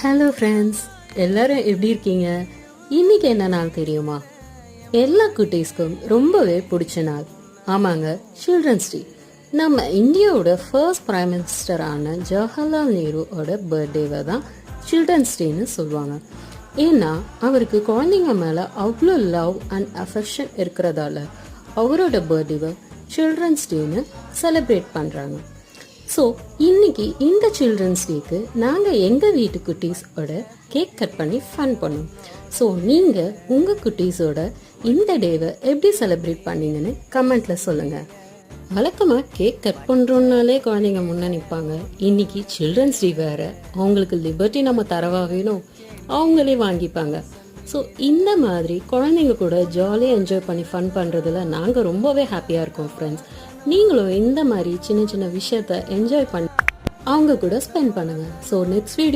Hello friends, எல்லாரும் எப்படி இருக்கீங்க? இன்னைக்கு என்ன நாள் தெரியுமா? எல்லா குட்டீஸ்க்கும் ரொம்பவே பிடிச்ச நாள். ஆமாங்க, சில்ட்ரன்ஸ் டே. நம்ம இந்தியாவோட ஃபர்ஸ்ட் பிரைம் மினிஸ்டரான ஜவஹர்லால் நேருவோட பர்த்டேவை தான் சில்ட்ரன்ஸ் டேன்னு சொல்லுவாங்க. ஏன்னா அவருக்கு குழந்தைங்க மேலே அவ்வளோ லவ் அண்ட் அஃபெக்ஷன் இருக்கிறதால அவரோட பர்த்டேவை சில்ட்ரன்ஸ் டேன்னு செலிப்ரேட் பண்ணுறாங்க. ஸோ இன்னைக்கு இந்த சில்ட்ரன்ஸ் டேக்கு நாங்கள் எங்கள் வீட்டு குட்டீஸோட கேக் கட் பண்ணி ஃபன் பண்ணோம். ஸோ நீங்கள் உங்கள் குட்டீஸோட இந்த டேவை எப்படி செலிப்ரேட் பண்ணீங்கன்னு கமெண்ட்டில் சொல்லுங்கள். வழக்கமாக கேக் கட் பண்ணுறோன்னாலே குழந்தைங்க முன்னே நிற்பாங்க. இன்னைக்கு சில்ட்ரன்ஸ் டே வேறு, அவங்களுக்கு லிபர்ட்டி நம்ம தரவா வேணும், அவங்களே வாங்கிப்பாங்க. ஸோ இந்த மாதிரி குழந்தைங்க கூட ஜாலியாக என்ஜாய் பண்ணி ஃபன் பண்ணுறதுல நாங்கள் ரொம்பவே ஹாப்பியாக இருக்கோம் ஃப்ரெண்ட்ஸ். நீங்களும் இந்த மாதிரி சின்ன சின்ன விஷயத்த என்ஜாய் பண்ணி அவங்க கூட ஸ்பெண்ட் பண்ணுங்கள். So next video